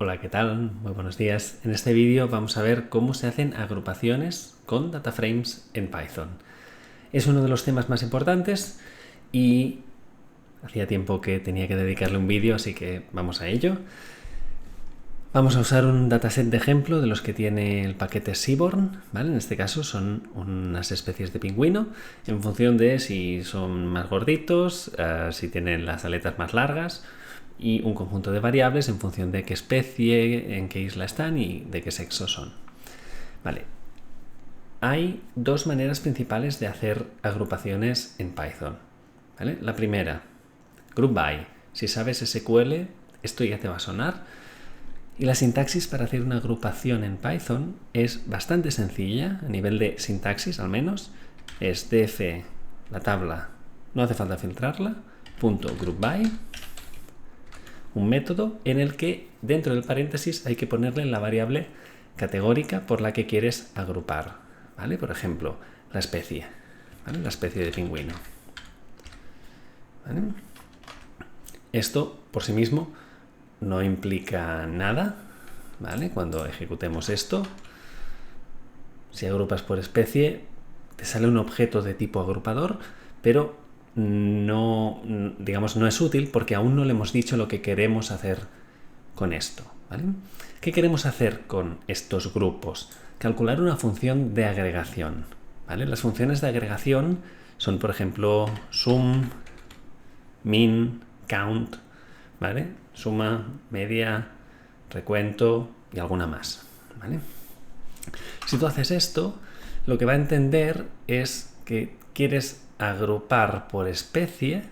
Hola, ¿qué tal? Muy buenos días. En este vídeo vamos a ver cómo se hacen agrupaciones con data frames en Python. Es uno de los temas más importantes y hacía tiempo que tenía que dedicarle un vídeo, así que vamos a ello. Vamos a usar un dataset de ejemplo de los que tiene el paquete Seaborn, ¿vale? En este caso son unas especies de pingüino en función de si son más gorditos, si tienen las aletas más largas, y un conjunto de variables en función de qué especie, en qué isla están y de qué sexo son. Vale. Hay dos maneras principales de hacer agrupaciones en Python, ¿vale? La primera, group by. Si sabes SQL, esto ya te va a sonar. Y la sintaxis para hacer una agrupación en Python es bastante sencilla, a nivel de sintaxis al menos. Es df, la tabla, no hace falta filtrarla, punto group by, un método en el que dentro del paréntesis hay que ponerle la variable categórica por la que quieres agrupar, ¿vale? Por ejemplo, la especie, ¿vale? La especie de pingüino, ¿vale? Esto por sí mismo no implica nada, ¿vale? Cuando ejecutemos esto, si agrupas por especie, te sale un objeto de tipo agrupador, pero no, digamos, no es útil porque aún no le hemos dicho lo que queremos hacer con esto, ¿vale? ¿Qué queremos hacer con estos grupos? Calcular una función de agregación, ¿vale? Las funciones de agregación son, por ejemplo, sum, min, count, ¿vale? Suma, media, recuento y alguna más, ¿vale? Si tú haces esto, lo que va a entender es que quieres agrupar por especie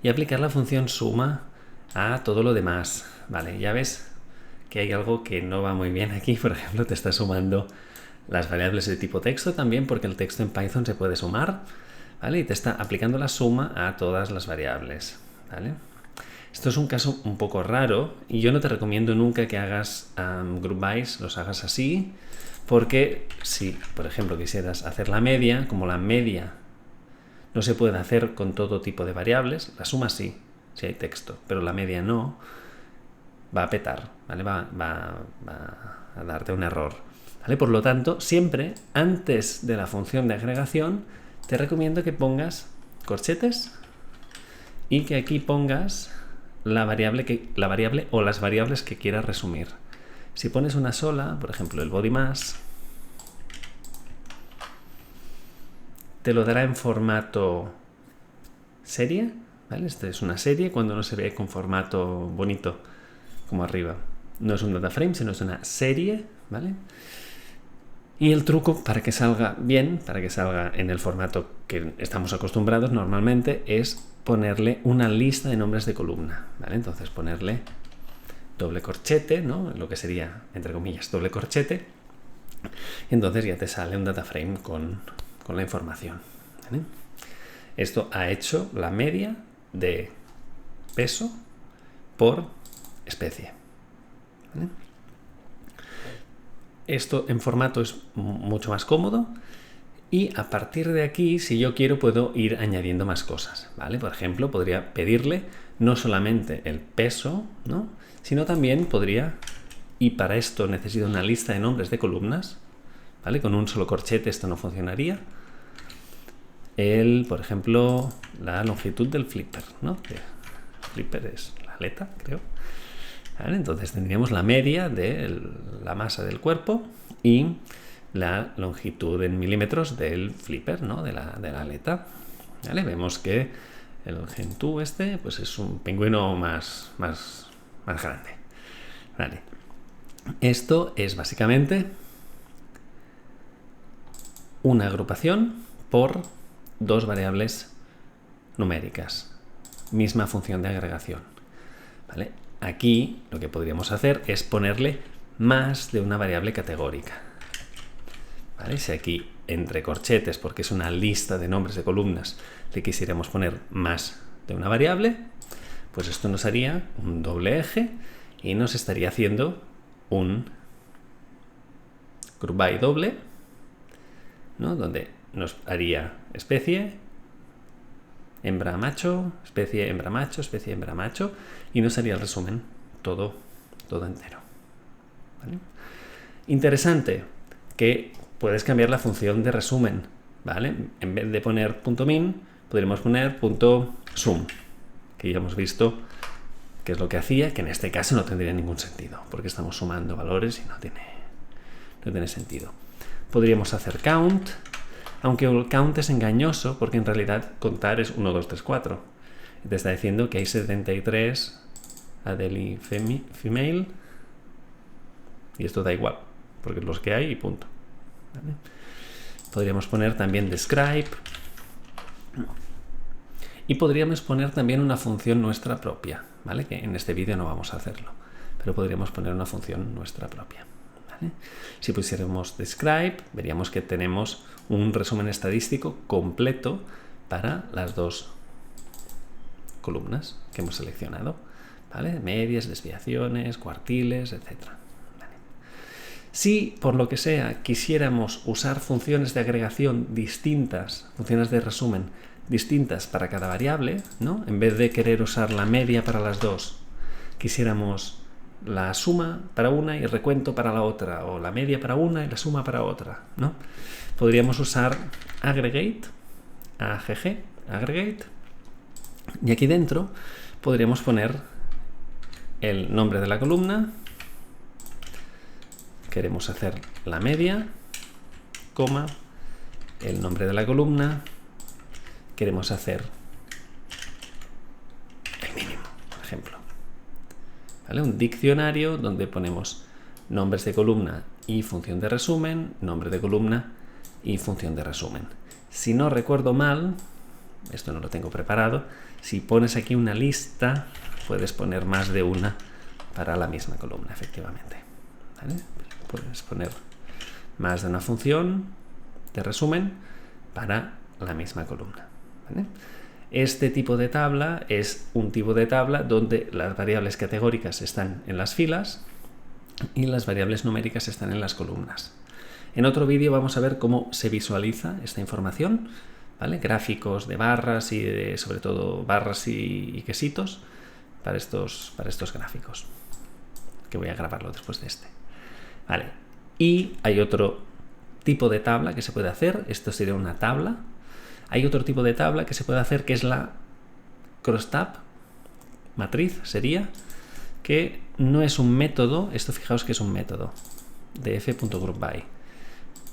y aplicar la función suma a todo lo demás, ¿vale? Ya ves que hay algo que no va muy bien aquí. Por ejemplo, te está sumando las variables de tipo texto también, porque el texto en Python se puede sumar, ¿vale? Y te está aplicando la suma a todas las variables, ¿vale? Esto es un caso un poco raro y yo no te recomiendo nunca que hagas group bys, los hagas así, porque si, por ejemplo, quisieras hacer la media, como la media no se puede hacer con todo tipo de variables, la suma sí, si hay texto, pero la media no, va a petar, ¿vale? Va a darte un error, ¿vale? Por lo tanto, siempre antes de la función de agregación te recomiendo que pongas corchetes y que aquí pongas la variable o las variables que quieras resumir. Si pones una sola, por ejemplo el body mass, te lo dará en formato serie, ¿vale? Esta es una serie cuando no se ve con formato bonito como arriba. No es un data frame, sino es una serie, ¿vale? Y el truco para que salga bien, para que salga en el formato que estamos acostumbrados normalmente, es ponerle una lista de nombres de columna, ¿vale? Entonces ponerle doble corchete, ¿no? Lo que sería, entre comillas, doble corchete. Y entonces ya te sale un data frame con la información, ¿vale? Esto ha hecho la media de peso por especie, ¿vale? Esto en formato es mucho más cómodo y a partir de aquí, si yo quiero, puedo ir añadiendo más cosas, ¿vale? Por ejemplo, podría pedirle no solamente el peso, ¿no? Sino también podría, y para esto necesito una lista de nombres de columnas, ¿vale? Con un solo corchete esto no funcionaría. Por ejemplo, la longitud del flipper, ¿no? El flipper es la aleta, creo. ¿Vale? Entonces tendríamos la media de la masa del cuerpo y la longitud en milímetros del flipper, ¿no? de la aleta, ¿vale? Vemos que el Gentoo pues es un pingüino más grande, ¿vale? Esto es básicamente una agrupación por dos variables numéricas, misma función de agregación, ¿vale? Aquí lo que podríamos hacer es ponerle más de una variable categórica, ¿vale? Si aquí entre corchetes, porque es una lista de nombres de columnas, le quisiéramos poner más de una variable, pues esto nos haría un doble eje y nos estaría haciendo un group by doble, ¿no? Donde nos haría especie, hembra macho, especie hembra macho, especie hembra macho, y nos haría el resumen todo todo entero. ¿Vale? Interesante que puedes cambiar la función de resumen, ¿vale? En vez de poner .min, podríamos poner .sum, que ya hemos visto que es lo que hacía, que en este caso no tendría ningún sentido, porque estamos sumando valores y no tiene sentido. Podríamos hacer count, aunque el count es engañoso, porque en realidad contar es 1, 2, 3, 4. Te está diciendo que hay 73 Adele female, y esto da igual, porque es los que hay y punto. ¿Vale? Podríamos poner también describe, y podríamos poner también una función nuestra propia, ¿vale? Que en este vídeo no vamos a hacerlo, pero podríamos poner una función nuestra propia, ¿vale? Si pusiéramos describe, veríamos que tenemos un resumen estadístico completo para las dos columnas que hemos seleccionado, ¿vale? Medias, desviaciones, cuartiles, etc. ¿Vale? Si, por lo que sea, quisiéramos usar funciones de agregación distintas, funciones de resumen distintas para cada variable, ¿no? En vez de querer usar la media para las dos, quisiéramos la suma para una y el recuento para la otra, o la media para una y la suma para otra, ¿no? Podríamos usar aggregate, aggregate, y aquí dentro podríamos poner el nombre de la columna, queremos hacer la media, coma, el nombre de la columna, queremos hacer el mínimo, por ejemplo. ¿Vale? Un diccionario donde ponemos nombres de columna y función de resumen, nombre de columna y función de resumen. Si no recuerdo mal, esto no lo tengo preparado, si pones aquí una lista, puedes poner más de una para la misma columna, efectivamente. ¿Vale? Puedes poner más de una función de resumen para la misma columna. ¿Vale? Este tipo de tabla es un tipo de tabla donde las variables categóricas están en las filas y las variables numéricas están en las columnas. En otro vídeo vamos a ver cómo se visualiza esta información, ¿vale? Gráficos de barras y sobre todo barras y quesitos para estos gráficos, que voy a grabarlo después de este. Vale. Y hay otro tipo de tabla que se puede hacer, esto sería una tabla. Hay otro tipo de tabla que se puede hacer, que es la crosstab, matriz sería, que no es un método, esto fijaos que es un método de f.groupBy.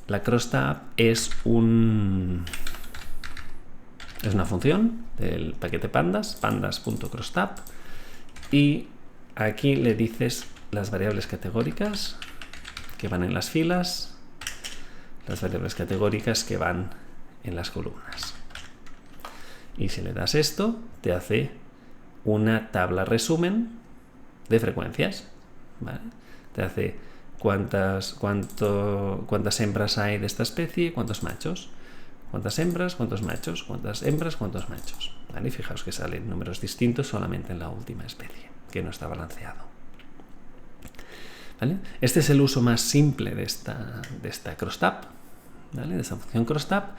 La crosstab es una función del paquete pandas, pandas.crosstab, y aquí le dices las variables categóricas que van en las filas, las variables categóricas que van en las columnas. Y si le das esto, te hace una tabla resumen de frecuencias, ¿vale? Te hace cuántas hembras hay de esta especie, cuántos machos, cuántas hembras, cuántos machos, cuántas hembras, cuántos machos, ¿vale? Y fijaos que salen números distintos solamente en la última especie, que no está balanceado, ¿vale? Este es el uso más simple de esta crosstab, ¿vale? De esta función crosstab,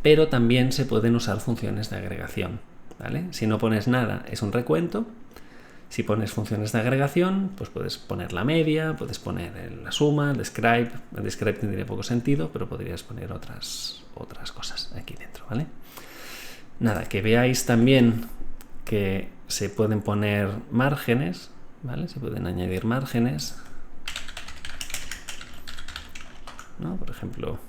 pero también se pueden usar funciones de agregación, ¿vale? Si no pones nada es un recuento. Si pones funciones de agregación, pues puedes poner la media, puedes poner la suma, el describe. El describe tendría poco sentido, pero podrías poner otras cosas aquí dentro, ¿vale? Nada, que veáis también que se pueden poner márgenes, ¿vale? Se pueden añadir márgenes, ¿no? Por ejemplo,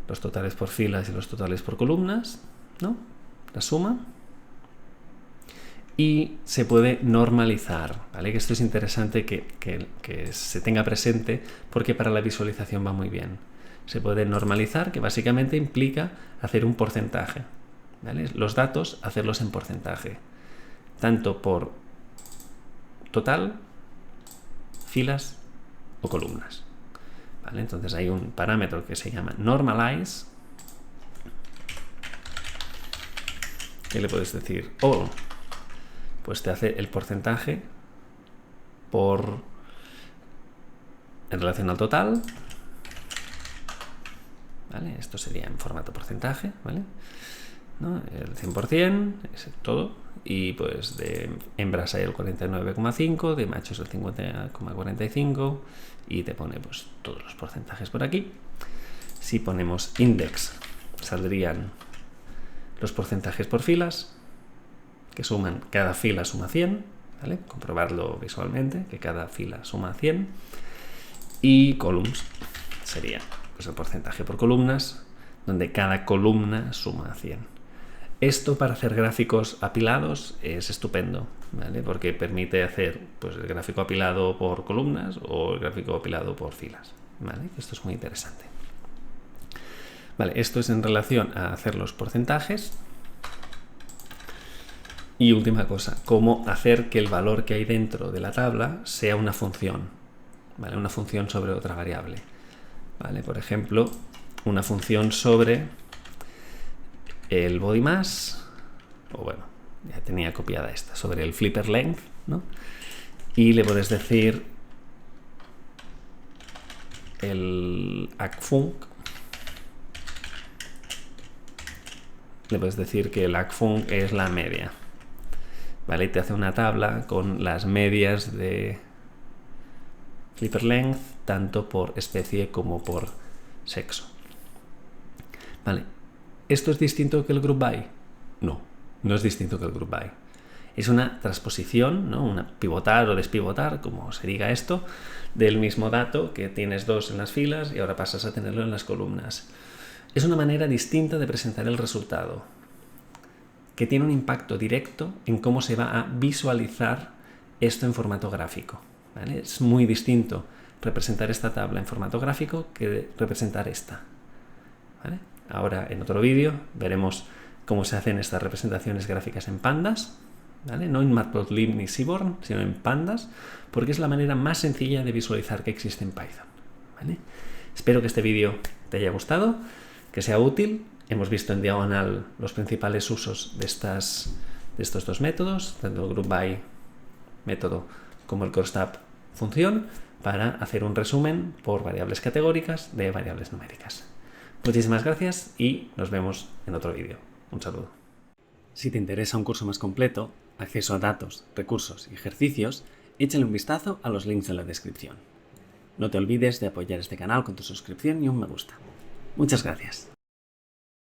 los totales por filas y los totales por columnas, ¿no? La suma. Y se puede normalizar, ¿vale? Que esto es interesante que se tenga presente, porque para la visualización va muy bien. Se puede normalizar, que básicamente implica hacer un porcentaje, ¿vale? Los datos, hacerlos en porcentaje, tanto por total, filas o columnas, ¿vale? Entonces hay un parámetro que se llama normalize, que le puedes decir all, pues te hace el porcentaje en relación al total, ¿vale? Esto sería en formato porcentaje, ¿vale? ¿No? El 100% es todo, y pues de hembras hay el 49,5, de machos el 50,45 y te pone pues todos los porcentajes por aquí. Si ponemos index, saldrían los porcentajes por filas, que suman, cada fila suma 100, ¿vale? Comprobarlo visualmente, que cada fila suma 100. Y columns sería pues el porcentaje por columnas, donde cada columna suma 100. Esto para hacer gráficos apilados es estupendo, ¿vale? Porque permite hacer pues, el gráfico apilado por columnas o el gráfico apilado por filas, ¿vale? Esto es muy interesante. Vale, esto es en relación a hacer los porcentajes. Y última cosa, cómo hacer que el valor que hay dentro de la tabla sea una función, ¿vale? Una función sobre otra variable, ¿vale? Por ejemplo, una función sobre el body mass, o bueno, ya tenía copiada esta, sobre el flipper length, ¿no? Y le puedes decir el acfunc, le puedes decir que el acfunc es la media, ¿vale? Y te hace una tabla con las medias de flipper length, tanto por especie como por sexo. ¿Vale? ¿Esto es distinto que el group by? No, no es distinto que el group by. Es una transposición, ¿no? Una pivotar o despivotar, como se diga esto, del mismo dato que tienes dos en las filas y ahora pasas a tenerlo en las columnas. Es una manera distinta de presentar el resultado, que tiene un impacto directo en cómo se va a visualizar esto en formato gráfico, ¿vale? Es muy distinto representar esta tabla en formato gráfico que representar esta, ¿vale? Ahora en otro vídeo veremos cómo se hacen estas representaciones gráficas en pandas, ¿vale? No en Matplotlib ni Seaborn, sino en pandas, porque es la manera más sencilla de visualizar que existe en Python, ¿vale? Espero que este vídeo te haya gustado, que sea útil. Hemos visto en diagonal los principales usos de estos dos métodos, tanto el group by método como el CORSTAP función, para hacer un resumen por variables categóricas de variables numéricas. Muchísimas gracias y nos vemos en otro vídeo. Un saludo. Si te interesa un curso más completo, acceso a datos, recursos y ejercicios, échale un vistazo a los links en la descripción. No te olvides de apoyar este canal con tu suscripción y un me gusta. Muchas gracias.